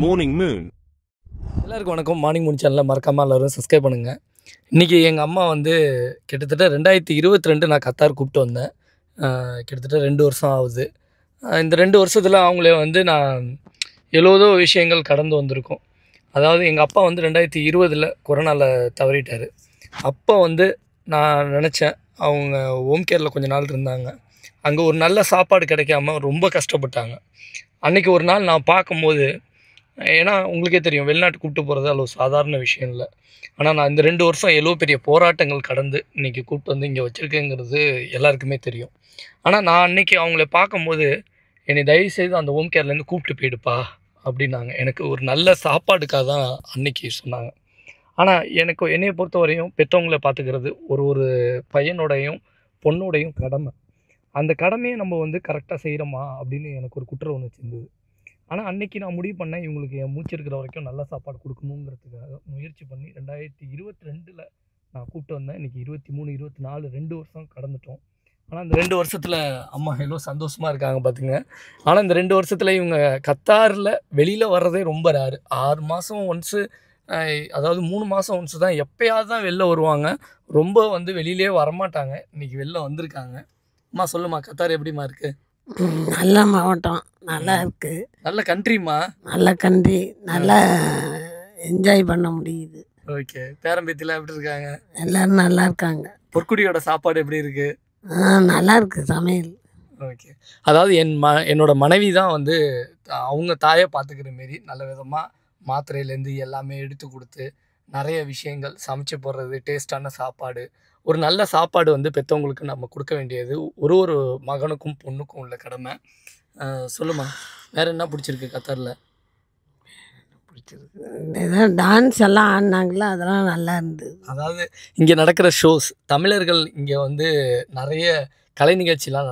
Morning Moon. எல்லாருக்கும் வணக்கம். Morning Moon சேனலில் மறக்காமல் எல்லோரும் சப்ஸ்கிரைப் பண்ணுங்கள். இன்றைக்கி எங்கள் அம்மா வந்து கிட்டத்தட்ட 2022 நான் கத்தார் கூப்பிட்டு வந்தேன். கிட்டத்தட்ட 2 வருஷம் ஆகுது. இந்த 2 வருஷத்தில் அவங்களே வந்து நான் எழுவதோ விஷயங்கள் கடந்து வந்திருக்கோம். அதாவது எங்கள் அப்பா வந்து 2020 கொரோனாவில் தவறிட்டார். அப்போ வந்து நான் நினச்சேன், அவங்க ஹோம் கேரில் கொஞ்ச நாள் இருந்தாங்க. அங்கே ஒரு நல்ல சாப்பாடு கிடைக்காம ரொம்ப கஷ்டப்பட்டாங்க. அன்றைக்கி ஒரு நாள் நான் பார்க்கும்போது, ஏன்னா உங்களுக்கே தெரியும், வெளிநாட்டு கூப்பிட்டு போகிறது அவ்வளோ சாதாரண விஷயம் இல்லை. ஆனால் நான் இந்த 2 வருஷம் எவ்வளோ பெரிய போராட்டங்கள் கடந்து இன்றைக்கி கூப்பிட்டு வந்து இங்கே வச்சுருக்கேங்கிறது எல்லாருக்குமே தெரியும். ஆனால் நான் அன்றைக்கி அவங்கள பார்க்கும்போது, என்னை தயவுசெய்து அந்த ஹோம் கேர்லேருந்து கூப்பிட்டு போயிடுப்பா அப்படின்னாங்க. எனக்கு ஒரு நல்ல சாப்பாடுக்காக தான் அன்றைக்கி சொன்னாங்க. ஆனால் என்னையை பொறுத்த வரையும் பெற்றவங்களை பார்த்துக்கிறது ஒரு பையனோடையும் பொண்ணோடையும் கடமை. அந்த கடமையை நம்ம வந்து கரெக்டாக செய்கிறோமா அப்படின்னு எனக்கு ஒரு குற்ற உணர்ச்சி இருந்தது. ஆனால் அன்றைக்கி நான் முடிவு பண்ணேன், இவங்களுக்கு என் மூச்சு இருக்கிற வரைக்கும் நல்ல சாப்பாடு கொடுக்கணுங்கிறதுக்காக முயற்சி பண்ணி 2022 நான் கூப்பிட்டு வந்தேன். இன்றைக்கி 23, 24 2 வருஷம் கடந்துட்டோம். ஆனால் இந்த 2 வருஷத்தில் அம்மா எவ்வளோ சந்தோஷமாக இருக்காங்க பார்த்துங்க. ஆனால் இந்த 2 வருஷத்தில் இவங்க கத்தாரில் வெளியில் வர்றதே ரொம்ப ரேரு. 6 மாதம் ஒன்ஸு, அதாவது 3 மாதம் ஒன்ஸு தான் எப்போயாவது தான் வெளில வருவாங்க. ரொம்ப வந்து வெளியிலே வரமாட்டாங்க. இன்றைக்கி வெளில வந்திருக்காங்க. அம்மா சொல்லுமா, கத்தார் எப்படிம்மா இருக்குது? நல்ல மாவட்டம், நல்லா இருக்குது. நல்ல கண்ட்ரிம்மா. நல்ல கண்ட்ரி, நல்லா என்ஜாய் பண்ண முடியுது. ஓகே. பேரம்பேத்திலாம் எப்படி இருக்காங்க? எல்லோரும் நல்லா இருக்காங்க. பொற்குடியோட சாப்பாடு எப்படி இருக்குது? நல்லா இருக்குது சமையல். ஓகே. அதாவது என்னோட மனைவி தான் வந்து அவங்க தாயை பார்த்துக்கிற மாரி நல்ல விதமாக மாத்திரையிலேருந்து எல்லாமே எடுத்து கொடுத்து நிறைய விஷயங்கள் சமைச்சு போடுறது, டேஸ்டான சாப்பாடு, ஒரு நல்ல சாப்பாடு வந்து பெற்றவங்களுக்கு நம்ம கொடுக்க வேண்டியது ஒரு மகனுக்கும் பொண்ணுக்கும் உள்ள கடமை. சொல்லுமா, வேறு என்ன பிடிச்சிருக்கு கத்தாரில்? பிடிச்சிருக்கு, ஏதோ டான்ஸ் எல்லாம் ஆடினாங்களா, அதெல்லாம் நல்லா இருந்தது. அதாவது இங்கே நடக்கிற ஷோஸ், தமிழர்கள் இங்கே வந்து நிறைய கலை நிகழ்ச்சிலாம்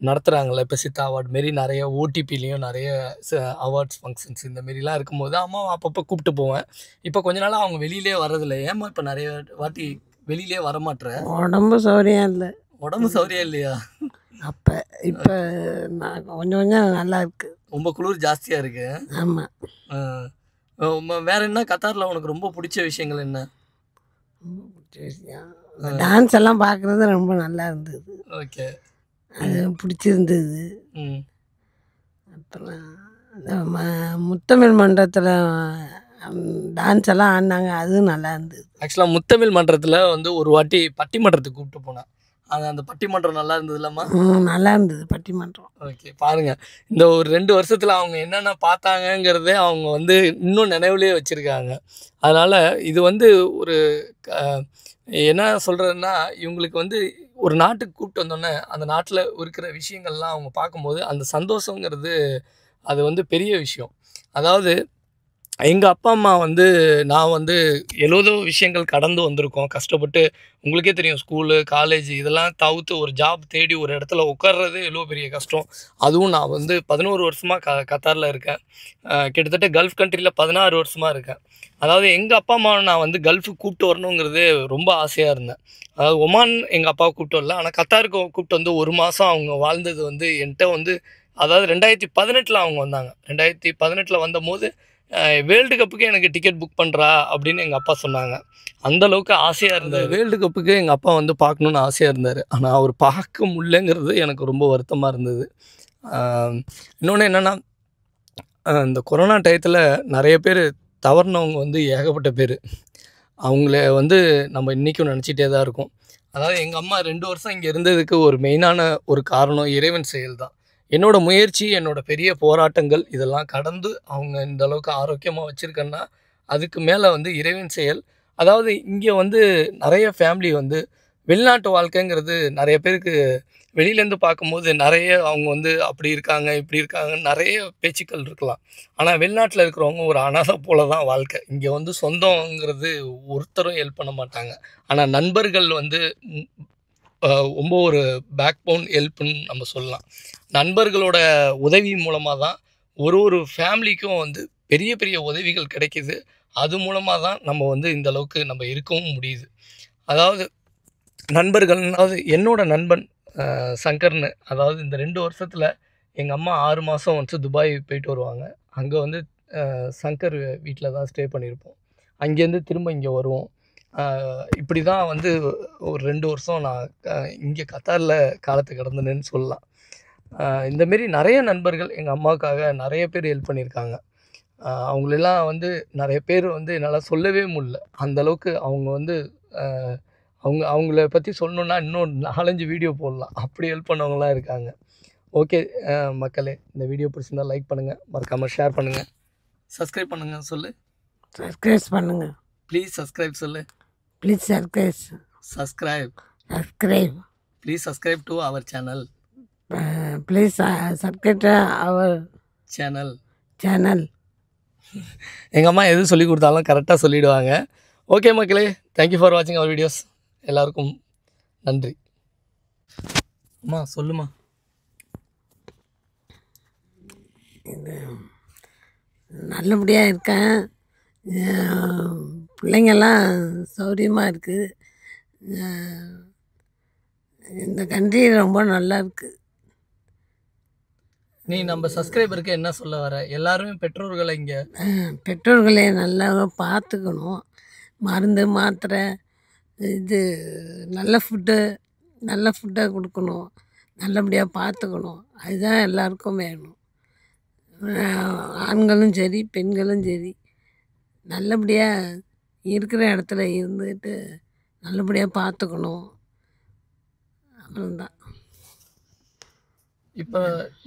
நடத்துகிறாங்கல்ல. இப்போ சித்தா அவார்டு மாரி நிறைய ஓடிபிலையும் நிறைய அவார்ட்ஸ் ஃபங்க்ஷன்ஸ் இந்த மாரிலாம் இருக்கும்போது அம்மாவை அப்பப்போ கூப்பிட்டு போவேன். இப்போ கொஞ்ச நாள் அவங்க வெளியிலே வர்றதில்லை. ஏமா இப்போ நிறைய வாட்டி வெளியிலே வரமாட்டுற? உடம்பு சௌரியம் இல்லை. உடம்பு சௌரியம் இல்லையா? அப்போ இப்போ நான் கொஞ்சம் நல்லா இருக்குது. ரொம்ப குளிர் ஜாஸ்தியாக இருக்கு. ஆமாம். வேற என்ன கத்தாரில் உனக்கு ரொம்ப பிடிச்ச விஷயங்கள் என்ன? ரொம்ப பிடிச்ச விஷயம் டான்ஸ் எல்லாம் பார்க்குறது ரொம்ப நல்லா இருந்தது. ஓகே. அது பிடிச்சிருந்தது. அப்புறம் அந்த முத்தமிழ் மன்றத்தில் டான்ஸ் எல்லாம் ஆடினாங்க, அதுவும் நல்லா இருந்தது. ஆக்சுவலாக முத்தமிழ் மன்றத்தில் வந்து ஒரு வாட்டி பட்டிமன்றத்துக்கு கூப்பிட்டு போனேன். அந்த பட்டிமன்றம் நல்லா இருந்தது இல்லைம்மா? நல்லா இருந்தது பட்டிமன்றம். ஓகே. பாருங்கள், இந்த ஒரு 2 வருஷத்தில் அவங்க என்னென்ன பார்த்தாங்கங்கிறதே அவங்க வந்து இன்னும் நினைவுலேயே வச்சுருக்காங்க. அதனால் இது வந்து ஒரு என்ன சொல்கிறதுன்னா, இவங்களுக்கு வந்து ஒரு நாட்டுக்கு கூப்பிட்டு வந்தோன்னே அந்த நாட்டில் இருக்கிற விஷயங்கள்லாம் அவங்க பார்க்கும்போது அந்த சந்தோஷங்கிறது அது வந்து பெரிய விஷயம். அதாவது எங்கள் அப்பா அம்மா வந்து நான் வந்து எழுவதோ விஷயங்கள் கடந்து வந்திருக்கோம் கஷ்டப்பட்டு. உங்களுக்கே தெரியும், ஸ்கூலு காலேஜ் இதெல்லாம் தவிர்த்து ஒரு ஜாப் தேடி ஒரு இடத்துல உட்கார்றது எவ்வளோ பெரிய கஷ்டம். அதுவும் நான் வந்து 11 வருஷமாக கத்தாரில் இருக்கேன். கிட்டத்தட்ட கல்ஃப் கண்ட்ரியில் 16 வருஷமாக இருக்கேன். அதாவது எங்கள் அப்பா அம்மாவை நான் வந்து கல்ஃபுக்கு கூப்பிட்டு வரணுங்கிறது ரொம்ப ஆசையாக இருந்தேன். அதாவது ஒமான் எங்கள் அப்பாவை கூப்பிட்டு வரல, ஆனால் கத்தாருக்கு கூப்பிட்டு வந்து 1 மாதம் அவங்க வாழ்ந்தது வந்து என்கிட்ட வந்து, அதாவது 2018 அவங்க வந்தாங்க. 2018 வந்தபோது வேர்ல்டு கப்புக்கு எனக்கு டிக்கெட் புக் பண்ணுறா அப்படின்னு எங்கள் அப்பா சொன்னாங்க. அந்தளவுக்கு ஆசையாக இருந்தது. வேர்ல்டு கப்புக்கு எங்கள் அப்பா வந்து பார்க்கணுன்னு ஆசையாக இருந்தார். ஆனால் அவர் பார்க்க முடியலங்கிறது எனக்கு ரொம்ப வருத்தமாக இருந்தது. இன்னொன்று என்னென்னா, இந்த கொரோனா டயத்தில் நிறைய பேர் தவறினவங்க வந்து ஏகப்பட்ட பேர். அவங்கள வந்து நம்ம இன்றைக்கும் நினச்சிட்டே தான் இருக்கோம். அதாவது எங்கள் அம்மா 2 வருஷம் இங்கே இருந்ததுக்கு ஒரு மெயினான ஒரு காரணம் இறைவன் செயல் தான். என்னோடய முயற்சி, என்னோடய பெரிய போராட்டங்கள் இதெல்லாம் கடந்து அவங்க இந்த அளவுக்கு ஆரோக்கியமாக வச்சுருக்கேன்னா அதுக்கு மேலே வந்து இறைவன் செயல். அதாவது இங்கே வந்து நிறைய ஃபேமிலி வந்து வெளிநாட்டு வாழ்க்கைங்கிறது நிறைய பேருக்கு வெளியிலேருந்து பார்க்கும்போது நிறைய அவங்க வந்து அப்படி இருக்காங்க இப்படி இருக்காங்கன்னு நிறைய பேச்சுக்கள் இருக்கலாம். ஆனால் வெளிநாட்டில் இருக்கிறவங்க ஒரு அனாதை போல தான் வாழ்க்கை. இங்கே வந்து சொந்தங்கிறது ஒருத்தரும் ஹெல்ப் பண்ண மாட்டாங்க. ஆனால் நண்பர்கள் வந்து ரொம்ப ஒரு பேக் போன் ஹெல்ப்புன்னு நம்ம சொல்லலாம். நண்பர்களோட உதவி மூலமாக தான் ஒரு ஃபேமிலிக்கும் வந்து பெரிய பெரிய உதவிகள் கிடைக்கிது. அது மூலமாக தான் நம்ம வந்து இந்த அளவுக்கு நம்ம இருக்கவும் முடியுது. அதாவது நண்பர்கள், அதாவது என்னோட நண்பன் சங்கர்னு, அதாவது இந்த 2 வருஷத்தில் எங்கள் அம்மா 6 மாதம் ஒன்ஸ் துபாய் போயிட்டு வருவாங்க. அங்கே வந்து சங்கர் வீட்டில் தான் ஸ்டே பண்ணியிருப்போம். அங்கேருந்து திரும்ப இங்கே வருவோம். இப்படி தான் வந்து ஒரு 2 வருஷம் நான் இங்கே கத்தாரில் காலத்தை கடந்தேன்னு சொல்லலாம். இந்தமாரி நிறைய நண்பர்கள் எங்கள் அம்மாவுக்காக நிறைய பேர் ஹெல்ப் பண்ணியிருக்காங்க. அவங்களெல்லாம் வந்து நிறைய பேர் வந்து என்னால் சொல்லவே முடியல. அந்தளவுக்கு அவங்க வந்து அவங்கள பற்றி சொல்லணுன்னா இன்னும் 4-5 வீடியோ போடலாம். அப்படி ஹெல்ப் பண்ணவங்களாம் இருக்காங்க. ஓகே மக்களே, இந்த வீடியோ பிடிச்சிருந்தா லைக் பண்ணுங்கள், மறக்காமல் ஷேர் பண்ணுங்கள், சப்ஸ்கிரைப் பண்ணுங்கள். சொல்லு. சப்ஸ்கிரைப் பண்ணுங்கள். ப்ளீஸ் சப்ஸ்கிரைப் சொல்லு. Please subscribe. Please subscribe to our channel. Please subscribe to our channel. எங்கள் அம்மா எது சொல்லி கொடுத்தாலும் கரெக்டாக சொல்லிவிடுவாங்க. ஓகே மக்களே, தேங்க்யூ ஃபார் வாட்சிங் அவர் வீடியோஸ். எல்லாருக்கும் நன்றி. அம்மா சொல்லுமா. இது நல்லபடியாக இருக்கேன். பிள்ளைங்கள்லாம் சௌரியமாக இருக்குது. இந்த கண்ட்ரி ரொம்ப நல்லா இருக்குது. நீ நம்ம சப்ஸ்கிரைபருக்கு என்ன சொல்ல வர? எல்லாருமே பெற்றோர்களை இங்கே பெற்றோர்களை நல்லா பார்த்துக்கணும். மருந்து மாத்திரை இது நல்ல ஃபுட்டை கொடுக்கணும். நல்லபடியாக பார்த்துக்கணும். அதுதான் எல்லாருக்கும் வேணும். ஆண்களும் சரி பெண்களும் சரி நல்லபடியாக இருக்கிற இடத்துல இருந்துட்டு நல்லபடியாக பார்த்துக்கணும். அவ்வளோதான். இப்போ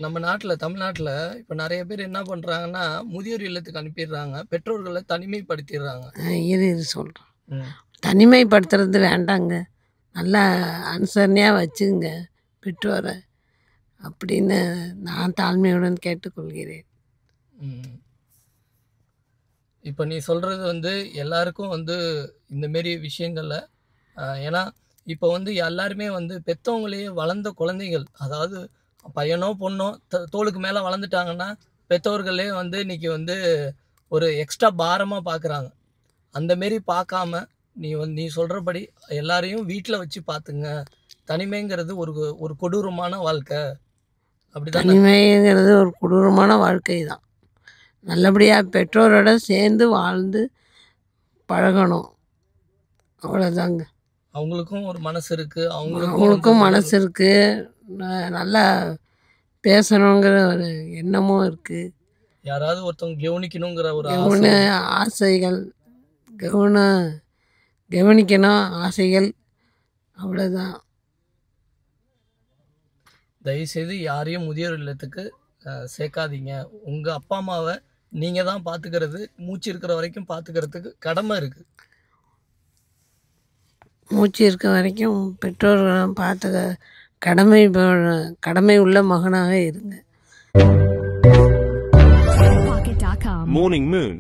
நம்ம நாட்டில் தமிழ்நாட்டில் இப்போ நிறைய பேர் என்ன பண்ணுறாங்கன்னா, முதியோர் இல்லத்துக்கு அனுப்பிடுறாங்க, பெற்றோர்களை தனிமைப்படுத்திடுறாங்க. இது சொல்கிறேன். தனிமைப்படுத்துறது வேண்டாங்க. நல்லா அனுசரணையாக வச்சுங்க பெற்றோரை அப்படின்னு நான் தாழ்மையுடன் கேட்டுக்கொள்கிறேன். இப்போ நீ சொல்கிறது வந்து எல்லாருக்கும் வந்து இந்தமாரி விஷயங்களில் ஏன்னா இப்போ வந்து எல்லாருமே வந்து பெற்றவங்களையே வளர்ந்த குழந்தைகள், அதாவது பையனோ பொண்ணோ தோளுக்கு மேலே வளர்ந்துட்டாங்கன்னா பெற்றோர்களே வந்து இன்றைக்கி வந்து ஒரு எக்ஸ்ட்ரா பாரமாக பார்க்குறாங்க. அந்தமாரி பார்க்காம நீ சொல்கிறபடி எல்லாரையும் வீட்டில் வச்சு பார்த்துங்க. தனிமைங்கிறது ஒரு கொடூரமான வாழ்க்கை. அப்படிதான். தனிமைங்கிறது ஒரு கொடூரமான வாழ்க்கை தான். நல்லபடியாக பெற்றோரோட சேர்ந்து வாழ்ந்து பழகணும். அவ்வளோதாங்க. அவங்களுக்கும் ஒரு மனசு இருக்குது. அவங்களுக்கும் மனசு இருக்குது. நல்லா பேசணுங்கிற ஒரு எண்ணமும் இருக்குது. யாராவது ஒருத்தவங்க கவனிக்கணுங்கிற ஒரு ஆசைகள், கவனிக்கணும் ஆசைகள். அவ்வளோதான். தயவுசெய்து யாரையும் முதியோர் இல்லத்துக்கு சேர்க்காதீங்க. உங்கள் அப்பா அம்மாவை நீங்கள் தான் பார்த்துக்கிறது, மூச்சு இருக்கிற வரைக்கும் பார்த்துக்கிறதுக்கு கடமை இருக்குது. மூச்சு இருக்க வரைக்கும் பெற்றோர்களை பார்த்துக்க கடமை உள்ள மகனாக இருங்க. Morning Moon.